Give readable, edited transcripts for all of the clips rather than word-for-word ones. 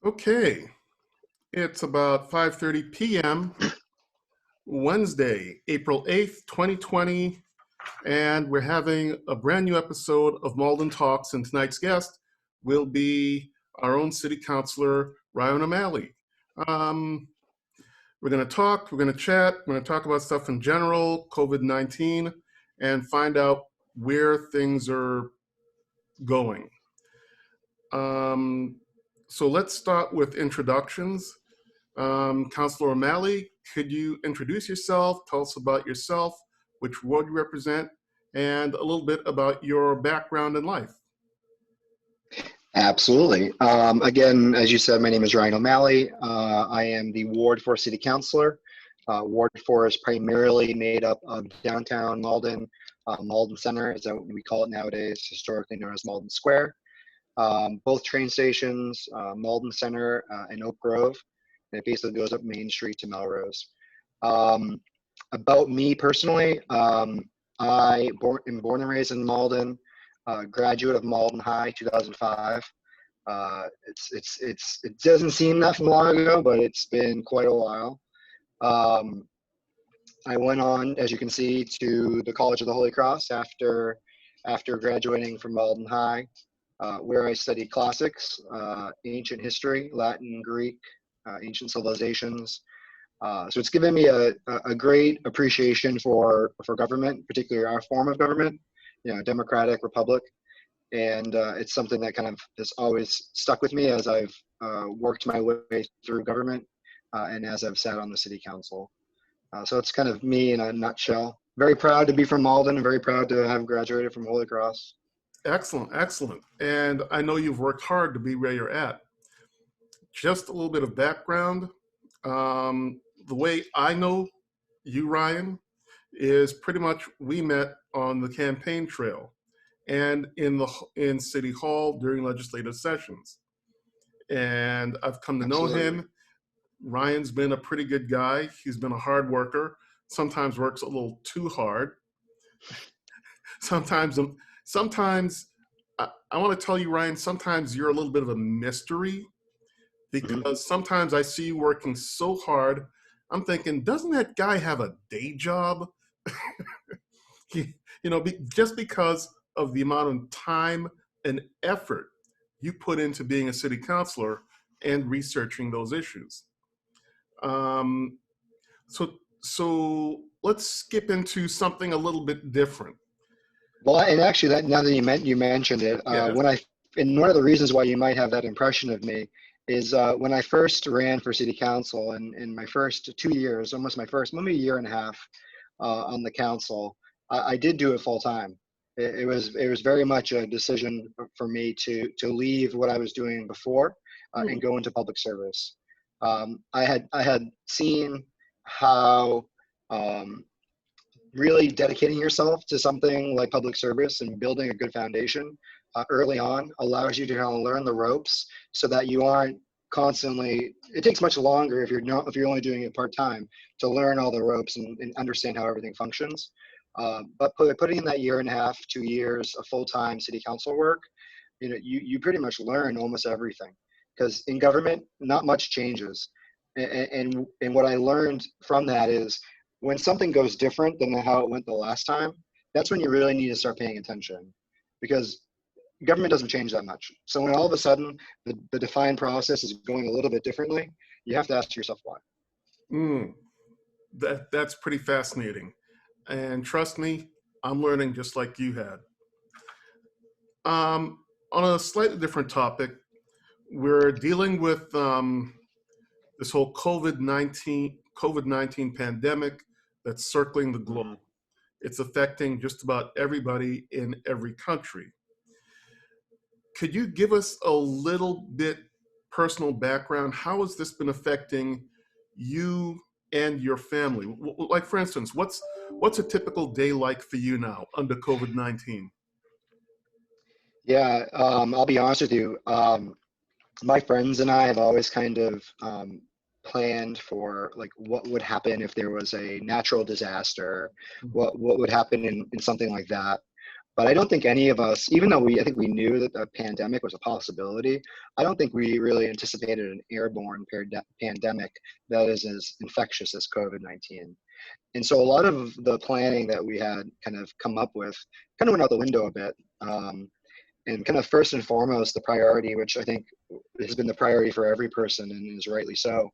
Okay, it's about 5:30 p.m. Wednesday, April 8th, 2020, and we're having a brand new episode of Malden Talks, and tonight's guest will be our own city councilor, Ryan O'Malley. Um, we're going to talk, we're going to chat, we're going to talk about stuff in general, COVID-19, and find out where things are going. Um, so let's start with introductions. Councilor O'Malley, could you introduce yourself, tell us about yourself, which ward you represent, and a little bit about your background in life? Absolutely. Again, as you said, my name is Ryan O'Malley. I am the Ward 4 City Councilor. Ward 4 is primarily made up of downtown Malden, Malden Center, is what we call it nowadays, historically known as Malden Square. Both train stations, Malden Center and Oak Grove, and it basically goes up Main Street to Melrose. About me personally, I am born and raised in Malden. Graduate of Malden High, 2005. It doesn't seem that long ago, but it's been quite a while. I went on, as you can see, to the College of the Holy Cross after graduating from Malden High, where I studied classics, ancient history, Latin, Greek, ancient civilizations. So it's given me a great appreciation for government, particularly our form of government, democratic republic. And it's something that kind of has always stuck with me as I've worked my way through government and as I've sat on the city council. So it's kind of me in a nutshell. Very proud to be from Malden and very proud to have graduated from Holy Cross. Excellent, excellent. And I know you've worked hard to be where you're at. Just a little bit of background. The way I know you, Ryan, is pretty much we met on the campaign trail and in City Hall during legislative sessions. And I've come to know Absolutely. him. Ryan's been a pretty good guy. He's been a hard worker, sometimes works a little too hard. Sometimes, I want to tell you, Ryan, sometimes you're a little bit of a mystery because sometimes I see you working so hard. I'm thinking, doesn't that guy have a day job? Just because of the amount of time and effort you put into being a city councilor and researching those issues. Um, so let's skip into something a little bit different. Well, and actually, that now that you mentioned it, Yes. and one of the reasons why you might have that impression of me is when I first ran for city council, and in my first 2 years, almost maybe a year and a half on the council, I did do it full time. It was very much a decision for me to leave what I was doing before and go into public service. I had seen how really dedicating yourself to something like public service and building a good foundation early on allows you to kind of learn the ropes so that you aren't constantly, it takes much longer if you're only doing it part-time to learn all the ropes and understand how everything functions. But putting in that year and a half, 2 years of full-time city council work, you pretty much learn almost everything, because in government, not much changes. And what I learned from that is when something goes different than how it went the last time, that's when you really need to start paying attention, because government doesn't change that much. So when all of a sudden the defined process is going a little bit differently, you have to ask yourself why. That's pretty fascinating. And trust me, I'm learning just like you had. On a slightly different topic, we're dealing with this whole COVID-19 pandemic that's circling the globe. It's affecting just about everybody in every country. Could you give us a little bit personal background? How has this been affecting you and your family? Like, for instance, what's a typical day like for you now under COVID-19? Yeah, I'll be honest with you. My friends and I have always kind of planned for like what would happen if there was a natural disaster, what would happen in something like that. But I don't think any of us, even though I think we knew that the pandemic was a possibility, I don't think we really anticipated an airborne pandemic that is as infectious as COVID-19. And so a lot of the planning that we had kind of come up with kind of went out the window a bit. And kind of first and foremost, the priority, which I think has been the priority for every person and is rightly so,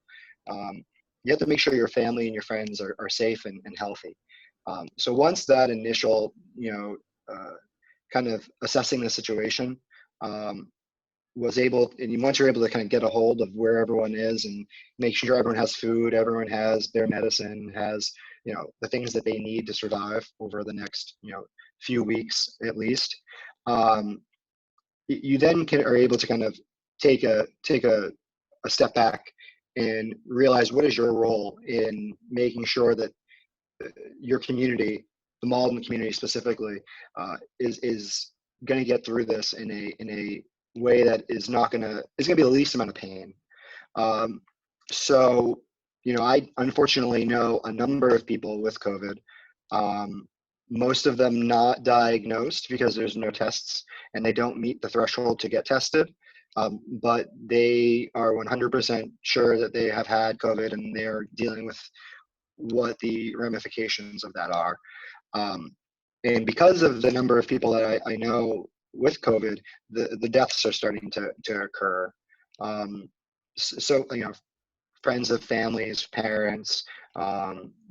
you have to make sure your family and your friends are safe and healthy. So once that initial, kind of assessing the situation was able, and once you're able to kind of get a hold of where everyone is and make sure everyone has food, everyone has their medicine, has, the things that they need to survive over the next, few weeks at least, you then are able to kind of take a step back and realize what is your role in making sure that your community, the Malden community specifically, is going to get through this in a way that is going to be the least amount of pain. So, I unfortunately know a number of people with COVID. Most of them not diagnosed because there's no tests and they don't meet the threshold to get tested. But they are 100% sure that they have had COVID and they're dealing with what the ramifications of that are. And because of the number of people that I know with COVID, the deaths are starting to occur. So, friends of families, parents,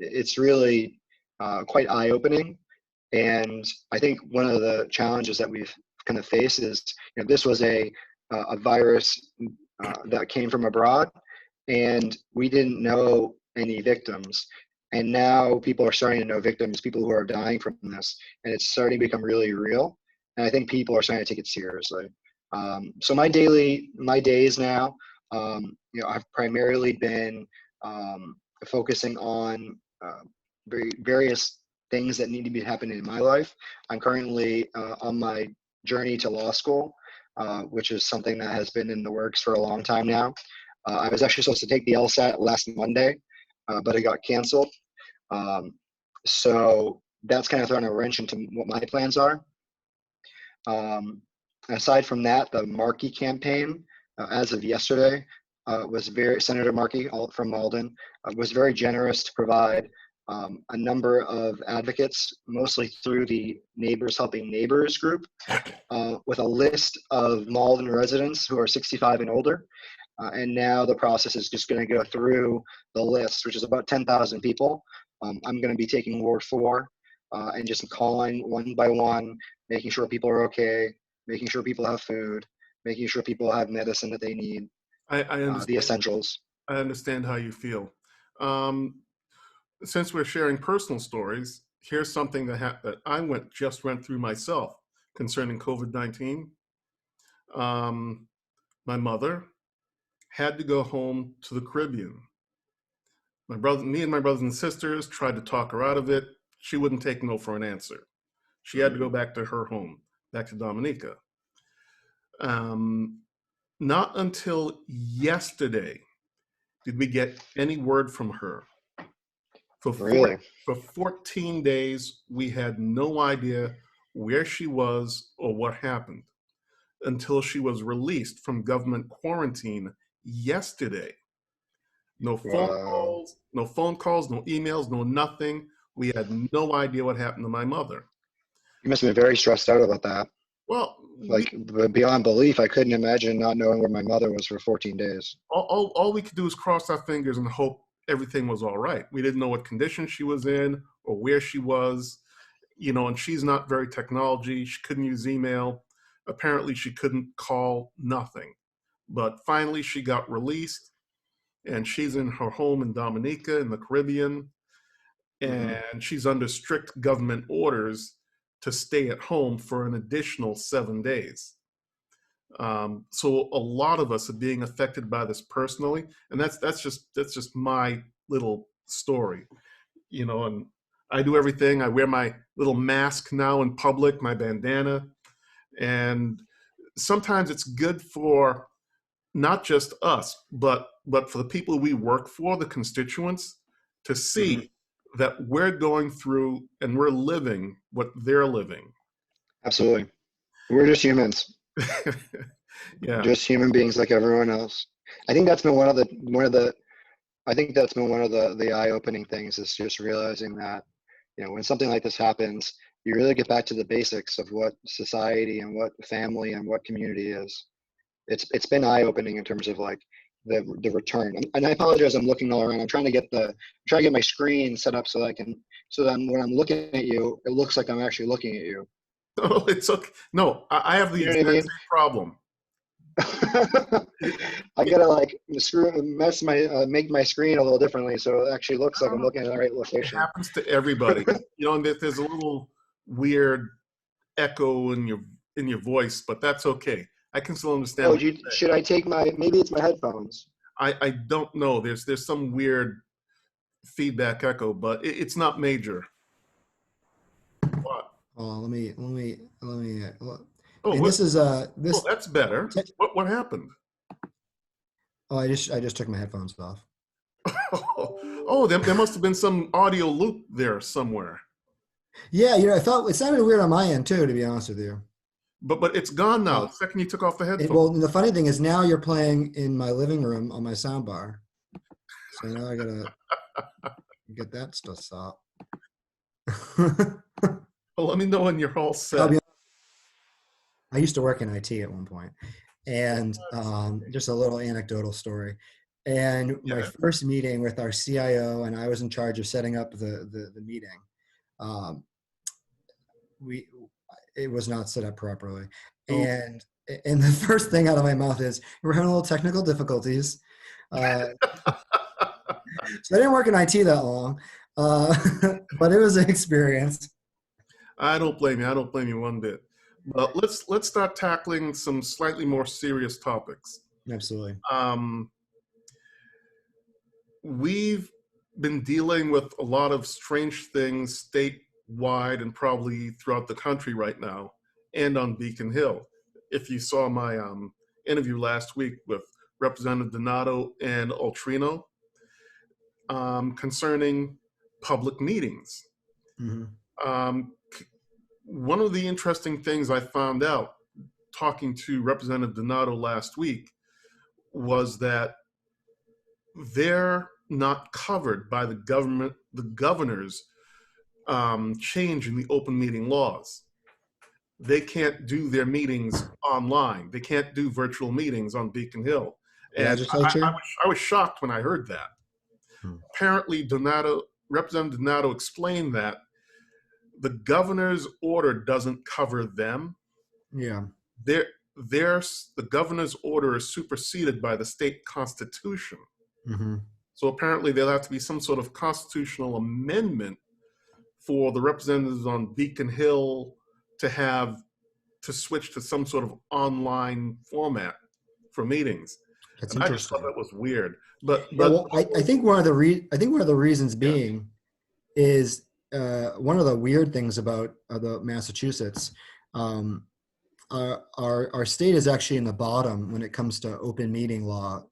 it's really quite eye-opening. And I think one of the challenges that we've kind of faced is, this was a virus that came from abroad, and we didn't know any victims. And now people are starting to know victims, people who are dying from this, and it's starting to become really real. And I think people are starting to take it seriously. So my days now, I've primarily been focusing on various things that need to be happening in my life. I'm currently on my journey to law school, which is something that has been in the works for a long time now. I was actually supposed to take the LSAT last Monday, but it got canceled. So that's kind of thrown a wrench into what my plans are. Aside from that, the Markey campaign, as of yesterday, Senator Markey from Malden was very generous to provide a number of advocates, mostly through the Neighbors Helping Neighbors group, with a list of Malden residents who are 65 and older. And now the process is just going to go through the list, which is about 10,000 people. I'm going to be taking Ward 4 and just calling one by one, making sure people are okay, making sure people have food, making sure people have medicine that they need, I understand. the essentials. I understand how you feel. Since we're sharing personal stories, here's something that I just went through myself concerning COVID-19. My mother had to go home to the Caribbean. Me and my brothers and sisters tried to talk her out of it. She wouldn't take no for an answer. She had to go back to her home, back to Dominica. Not until yesterday did we get any word from her. Really? For 14 days, we had no idea where she was or what happened until she was released from government quarantine yesterday. No phone Wow. calls, no emails, no nothing. We had no idea what happened to my mother. You must have been very stressed out about that. Well, Like beyond belief, I couldn't imagine not knowing where my mother was for 14 days. all we could do was cross our fingers and hope everything was all right. We didn't know what condition she was in or where she was, and she's not very technology. She couldn't use email. Apparently she couldn't call, nothing. But finally she got released and she's in her home in Dominica in the Caribbean. And she's under strict government orders to stay at home for an additional 7 days. So a lot of us are being affected by this personally, and that's just my little story, And I do everything. I wear my little mask now in public, my bandana, and sometimes it's good for not just us, but for the people we work for, the constituents, to see that we're going through and we're living what they're living. Absolutely. We're just humans, Yeah. just human beings like everyone else. I think that's been I think that's been one of the eye-opening things is just realizing that, when something like this happens, you really get back to the basics of what society and what family and what community is. It's been eye-opening in terms of like the return. And I apologize, I'm looking all around. I'm trying to get my screen set up so that when I'm looking at you, it looks like I'm actually looking at you. No, it's okay. No, I have the You know what I exact mean? same problem. It, I it, gotta like make my screen a little differently so it actually looks I like don't I'm know. looking at the right It location. happens to everybody. And there's a little weird echo in your voice, but that's okay. I can still understand Oh, what you're saying. should I take maybe it's my headphones. I don't know. There's some weird feedback echo, but it's not major. But, Oh, oh, and what? this is Oh, this. that's better. What happened? Oh, I just took my headphones off. Oh, there must have been some audio loop there somewhere. Yeah, I thought it sounded weird on my end too, to be honest with you. But it's gone now. Uh, The second you took off the well, headphones. the funny thing is now you're playing in my living room on my sound bar, so now I gotta get that stuff stopped. Well, let me know when you're all I'll set. be I used to work in IT at one point, and just a little anecdotal story. And my Yeah. first meeting with our CIO, and I was in charge of setting up the meeting. Um, we it was not set up properly, Ooh. and the first thing out of my mouth is we're having a little technical difficulties. Uh, so I didn't work in IT that long, uh, but it was an experience. I don't blame you. I don't blame you one bit. But let's start tackling some slightly more serious topics. Absolutely. Um, we've been dealing with a lot of strange things statewide and probably throughout the country right now, and on Beacon Hill. If you saw my interview last week with Representative Donato and Altrino concerning public meetings. Hmm. Um, one of the interesting things I found out talking to Representative Donato last week was that they're not covered by the governor's change in the open meeting laws. They can't do their meetings online. They can't do virtual meetings on Beacon Hill. And Legislature. I was shocked when I heard that. Hmm. Apparently, Representative Donato explained that the governor's order doesn't cover them. Yeah. Their, the governor's order is superseded by the state constitution. Hmm. So apparently there'll have to be some sort of constitutional amendment for the representatives on Beacon Hill to switch to some sort of online format for meetings. That's And I just thought interesting. that was weird. But Yeah, well, I think I think one of the reasons yeah, being is one of the weird things about the Massachusetts. Um, our state is actually in the bottom when it comes to open meeting law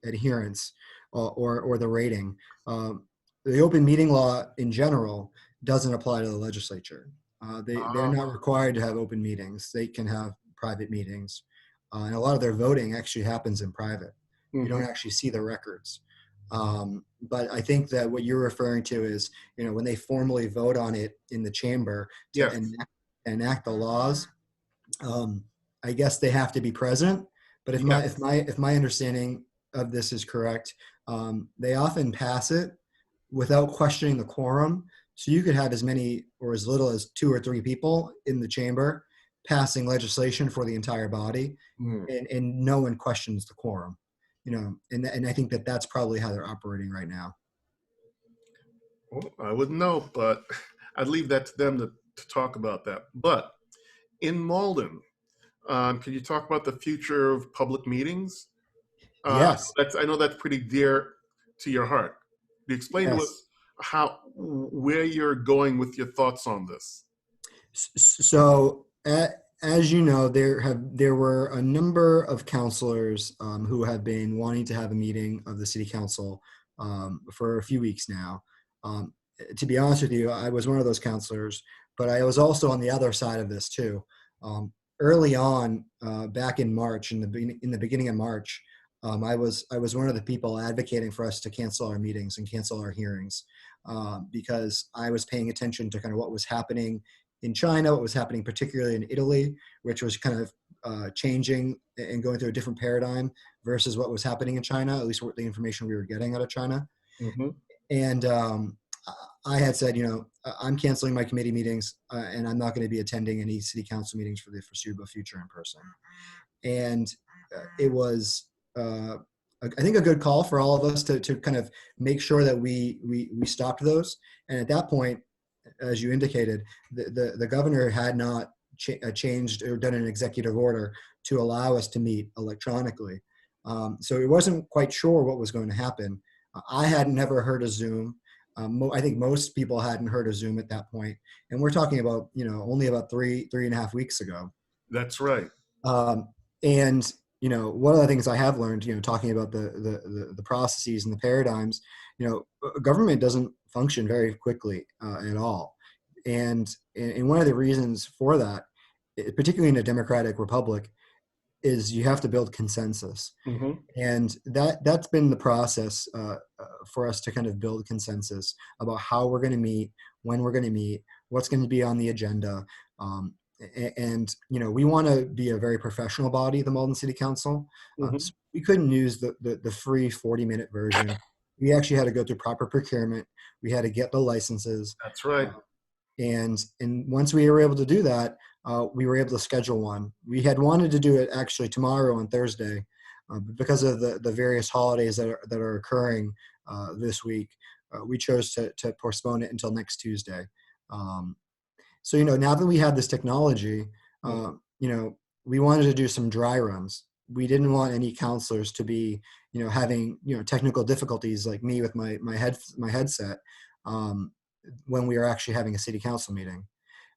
adherence or the rating. The open meeting law in general doesn't apply to the legislature. They're uh, not required to have open meetings. They can have private meetings, and a lot of their voting actually happens in private. You don't mhm. actually see the records. But I think that what you're referring to is, when they formally vote on it in the chamber to Yes, enact the laws, um, I guess they have to be present. But yes. if my understanding of this is correct, they often pass it without questioning the quorum. So you could have as many or as little as 2 or 3 people in the chamber passing legislation for the entire body, Mm. and no one questions the quorum. And I think that that's probably how they're operating right now. Well, I wouldn't know, but I'd leave that to them to talk about that. But in Malden, can you talk about the future of public meetings? Yes, I know that's pretty dear to your heart. Can you explain to yes. us where you're going with your thoughts on this? So, as you know, there were a number of councilors who have been wanting to have a meeting of the city council for a few weeks now. To be honest with you, I was one of those councilors but I was also on the other side of this too. Early on, back in March, in the beginning of March, I was one of the people advocating for us to cancel our meetings and cancel our hearings, because I was paying attention to kind of what was happening in China, what was happening particularly in Italy, which was kind of changing and going through a different paradigm versus what was happening in China, at least what the information we were getting out of China. Mm-hmm. And I had said, I'm canceling my committee meetings, and I'm not going to be attending any city council meetings for the foreseeable future in person. And it was, I think, a good call for all of us to kind of make sure that we stopped those. And at that point, as you indicated, the governor had not changed or done an executive order to allow us to meet electronically. So it wasn't quite sure what was going to happen. I had never heard of Zoom. I think most people hadn't heard of Zoom at that point, and we're talking about only about three and a half weeks ago. That's right. And one of the things I have learned, talking about the processes and the paradigms, government doesn't function very quickly at all, and one of the reasons for that, particularly in a democratic republic, is you have to build consensus. Mm-hmm. And that's been the process for us to kind of build consensus about how we're going to meet, when we're going to meet, what's going to be on the agenda. And we want to be a very professional body, the Malden City Council. Mm-hmm. So we couldn't use the free 40-minute version. We actually had to go through proper procurement. We had to get the licenses. That's right. And once we were able to do that, we were able to schedule one. We had wanted to do it actually tomorrow on Thursday, but because of the various holidays that are occurring this week, we chose to postpone it until next Tuesday. So now that we had this technology, we wanted to do some dry runs. We didn't want any counselors to be having technical difficulties like me with my headset when we are actually having a city council meeting.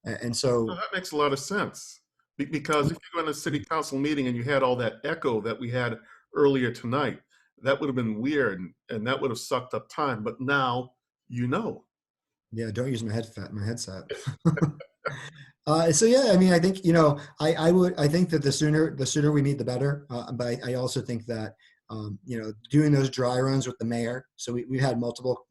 And so that makes a lot of sense, because if you're in a city council meeting and you had all that echo that we had earlier tonight, that would have been weird, and that would have sucked up time. But now yeah, don't use my headset. So yeah, I mean, I think I think that the sooner we meet, the better. But I also think that doing those dry runs with the mayor. So we had multiple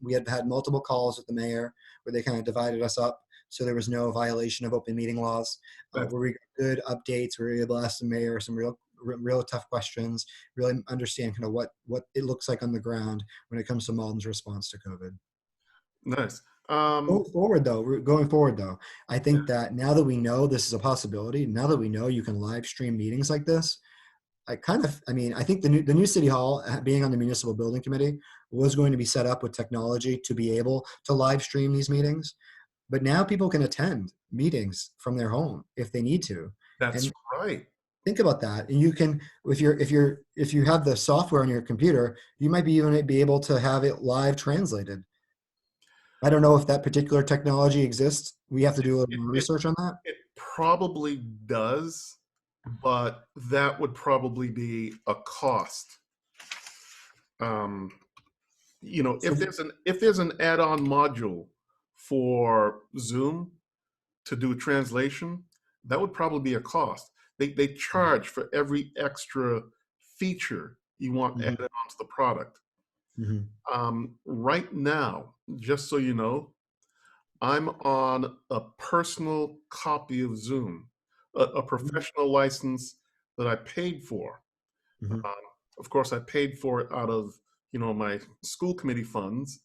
calls with the mayor where they kind of divided us up, so there was no violation of open meeting laws. Where we got good updates, we were able to ask the mayor some real tough questions, really understand kind of what it looks like on the ground when it comes to Malden's response to COVID. Nice. Going forward though, I think that now that we know this is a possibility, now that we know you can live stream meetings like this, I think the new city hall, being on the municipal building committee, was going to be set up with technology to be able to live stream these meetings. But now people can attend meetings from their home if they need to. That's and right. Think about that. And you can, if you have the software on your computer, you might even be able to have it live translated. I don't know if that particular technology exists. We have to do a little more research on that. It probably does, but that would probably be a cost. If there's an add-on module for Zoom to do translation, that would probably be a cost. They charge for every extra feature you want added onto the product. Mm-hmm. Right now, just so you know, I'm on a personal copy of Zoom, a professional license that I paid for. Mm-hmm. Of course, I paid for it out of my school committee funds.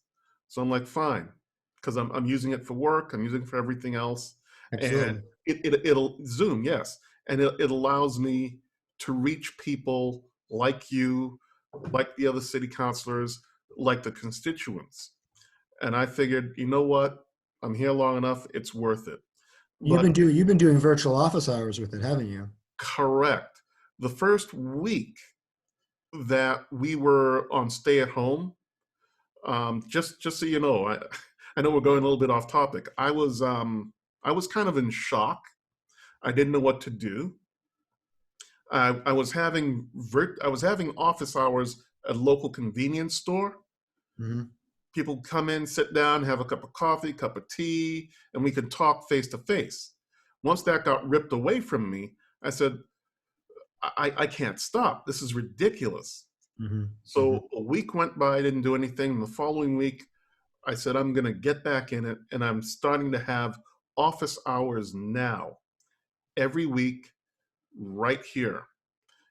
So I'm like, fine, because I'm using it for work. I'm using it for everything else. Absolutely. And it'll Zoom, yes, and it allows me to reach people like you, like the other city councilors, like the constituents. And I figured, you know what? I'm here long enough. It's worth it. You've been doing virtual office hours with it, haven't you? Correct. The first week that we were on stay at home, just so you know, I know we're going a little bit off topic. I was kind of in shock. I didn't know what to do. I was having office hours at a local convenience store. Mm-hmm. people come in, sit down, have a cup of coffee, cup of tea, and we could talk face to face. Once that got ripped away from me, I said, I can't stop. This is ridiculous. Mm-hmm. Mm-hmm. So a week went by, I didn't do anything. And the following week, I said, I'm going to get back in it. And I'm starting to have office hours now, every week, right here.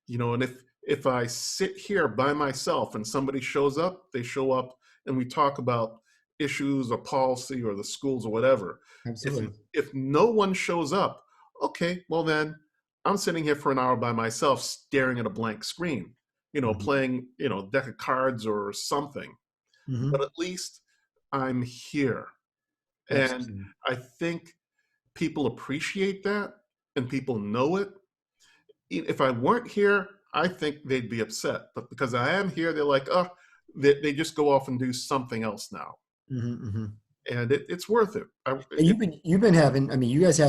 And if I sit here by myself and somebody shows up, they show up and we talk about issues or policy or the schools or whatever. If Absolutely. if no one shows up, okay, well then I'm sitting here for an hour by myself staring at a blank screen, Mm-hmm. playing, deck of cards or something. Mm-hmm. But at least I'm here. And Absolutely. I think people appreciate that and people know it. If I weren't here, I think they'd be upset. But because I am here, they're like, oh, they just go off and do something else now. Mm-hmm. Mm-hmm. And it's worth it. And you've been having. I mean, you guys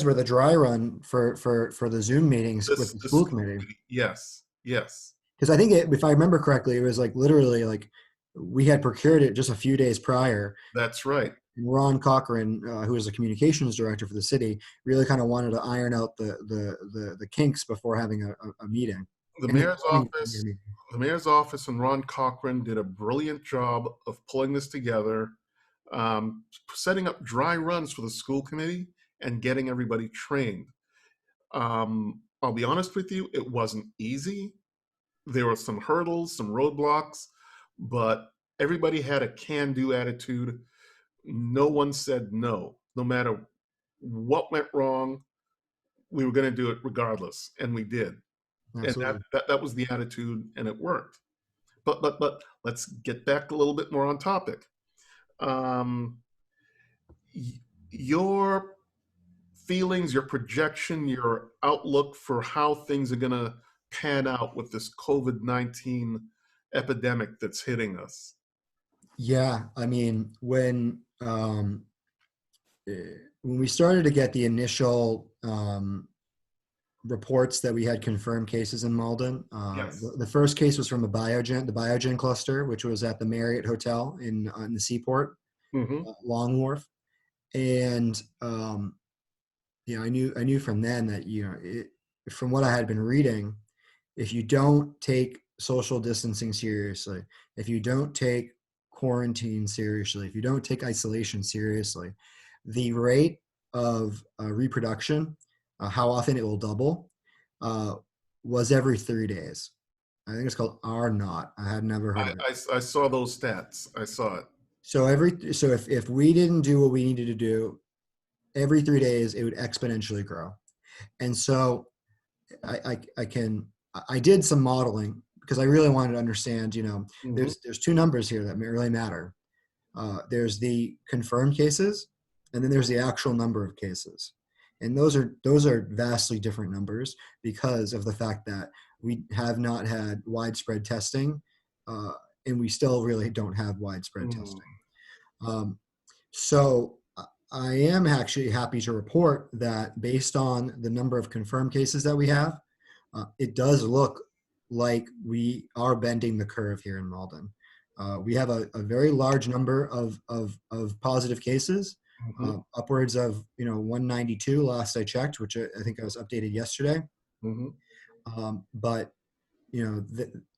were the dry run for the Zoom meetings with the the school school committee. committee, yes, yes, Because I think if I remember correctly, it was like literally like we had procured it just a few days prior. that's right. And Ron Cochran, who was the communications director for the city, really kind of wanted to iron out the kinks before having a meeting. The And mayor's office, the mayor's office and Ron Cochran did a brilliant job of pulling this together, setting up dry runs for the school committee and getting everybody trained. I'll be honest with you, it wasn't easy. There were some hurdles, some roadblocks, but everybody had a can-do attitude. No one said no. No matter what went wrong, we were going to do it regardless, and we did. And Absolutely. that was the attitude, and it worked. But let's get back a little bit more on topic. Um, your feelings, your projection, your outlook for how things are going to pan out with this COVID-19 epidemic that's hitting us. Yeah, I mean, when we started to get the initial reports that we had confirmed cases in Malden, Yes. the first case was from the Biogen cluster, which was at the Marriott Hotel in the Seaport, Mm-hmm. Long Wharf, and I knew from then that from what I had been reading, if you don't take social distancing seriously, if you don't take quarantine seriously, if you don't take isolation seriously, the rate of reproduction, how often it will double, was every 3 days. I think it's called R naught. I had never heard of it. I saw those stats. I saw it. So if we didn't do what we needed to do, every 3 days it would exponentially grow. And so I did some modeling because I really wanted to understand, Mm-hmm. there's two numbers here that really matter. There's the confirmed cases, and then there's the actual number of cases. And those are vastly different numbers because of the fact that we have not had widespread testing, and we still really don't have widespread Mm-hmm. testing. So I am actually happy to report that based on the number of confirmed cases that we have, it does look like we are bending the curve here in Malden. We have a very large number of positive cases, Mm-hmm. upwards of 192 last I checked, which I think I was updated yesterday. Mm-hmm. But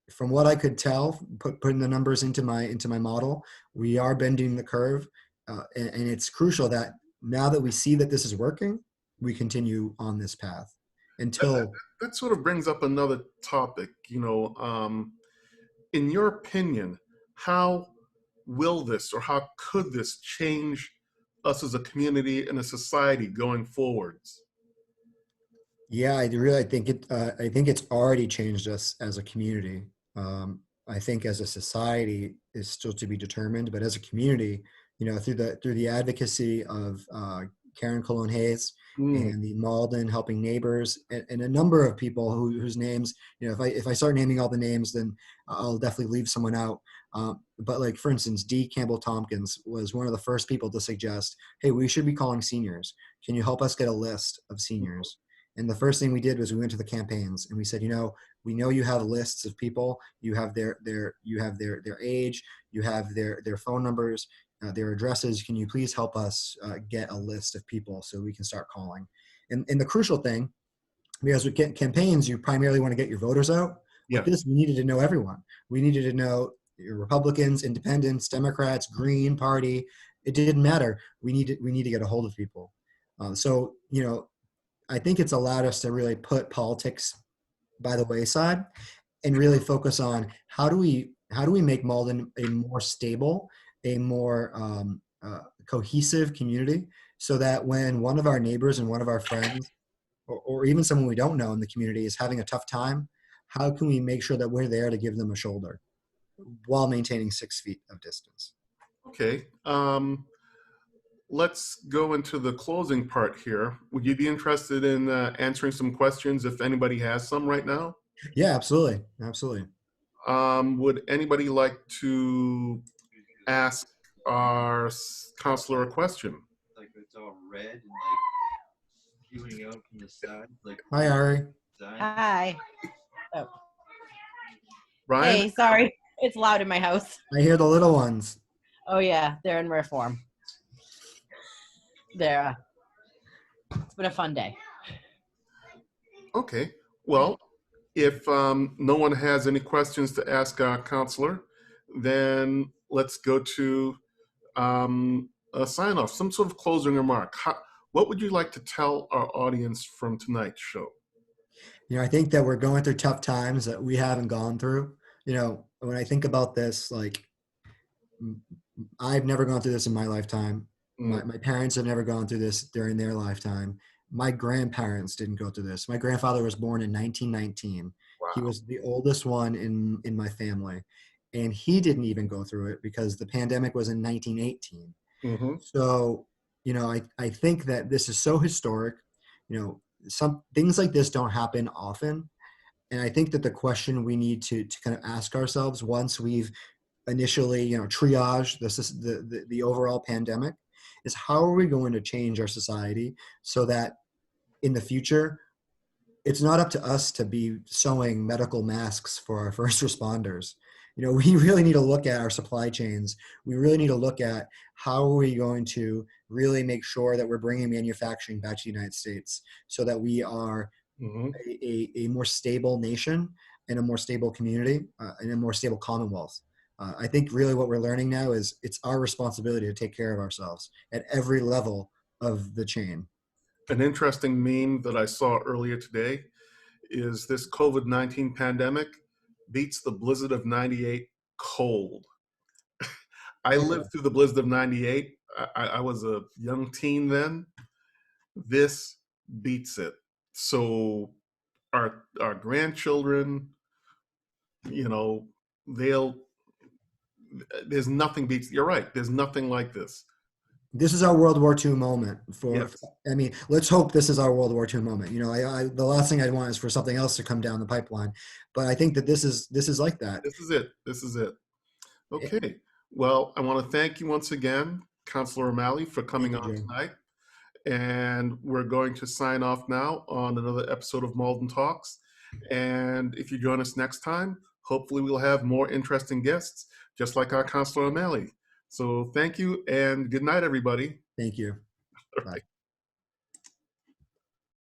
from what I could tell, putting the numbers into my model, we are bending the curve, and it's crucial that now that we see that this is working, we continue on this path until. That sort of brings up another topic. In your opinion, how will this or how could this change us as a community and a society going forwards? Yeah, I really think it. I think it's already changed us as a community. I think as a society is still to be determined, but as a community, through the advocacy of Karen Cologne Hayes Mm, and the Malden Helping Neighbors and a number of people whose names, if I start naming all the names, then I'll definitely leave someone out. But like for instance, D. Campbell Tompkins was one of the first people to suggest, "Hey, we should be calling seniors. Can you help us get a list of seniors?" And the first thing we did was we went to the campaigns and we said, we know you have lists of people, you have their age, you have their phone numbers, their addresses. Can you please help us get a list of people so we can start calling? And the crucial thing, because with campaigns, you primarily want to get your voters out. With Yeah. this, we needed to know everyone. We needed to know your Republicans, Independents, Democrats, Green Party. It didn't matter. We need to get a hold of people. So I think it's allowed us to really put politics by the wayside and really focus on how do we make Malden a more stable, a more cohesive community, so that when one of our neighbors and one of our friends, or even someone we don't know in the community, is having a tough time, how can we make sure that we're there to give them a shoulder while maintaining 6 feet of distance? Okay. Let's go into the closing part here. Would you be interested in answering some questions if anybody has some right now? Yeah, absolutely. Absolutely. Would anybody like to ask our counselor a question? Like it's all red and like spewing out from the side. Like Hi, Ari. Hi. Oh. Ryan? Hey, sorry. It's loud in my house. I hear the little ones. Oh, yeah. They're in rare form. It's been a fun day. Okay. Well, if no one has any questions to ask our counselor, then let's go to a sign off, some sort of closing remark. What would you like to tell our audience from tonight's show? I think that we're going through tough times that we haven't gone through. When I think about this, like, I've never gone through this in my lifetime. My parents have never gone through this during their lifetime. My grandparents didn't go through this. My grandfather was born in 1919. Wow. He was the oldest one in my family. And he didn't even go through it because the pandemic was in 1918. Mm-hmm. So, I think that this is so historic. Some things like this don't happen often. And I think that the question we need to kind of ask ourselves once we've initially, triaged the overall pandemic is, how are we going to change our society so that in the future, it's not up to us to be sewing medical masks for our first responders. We really need to look at our supply chains. We really need to look at how are we going to really make sure that we're bringing manufacturing back to the United States so that we are a more stable nation and a more stable community and a more stable commonwealth. I think really what we're learning now is it's our responsibility to take care of ourselves at every level of the chain. An interesting meme that I saw earlier today is this COVID-19 pandemic beats the blizzard of 98 cold. I lived through the blizzard of 98. I was a young teen then. This beats it. So our grandchildren, there's nothing beats, you're right, there's nothing like this. This is our World War II moment. Yes. Let's hope this is our World War II moment. The last thing I'd want is for something else to come down the pipeline. But I think that this is like that. This is it. Okay. Well, I want to thank you once again, Councilor O'Malley, for coming on tonight. And we're going to sign off now on another episode of Malden Talks. And if you join us next time, hopefully we'll have more interesting guests, just like our Councilor O'Malley. So thank you and good night, everybody. Thank you. Bye.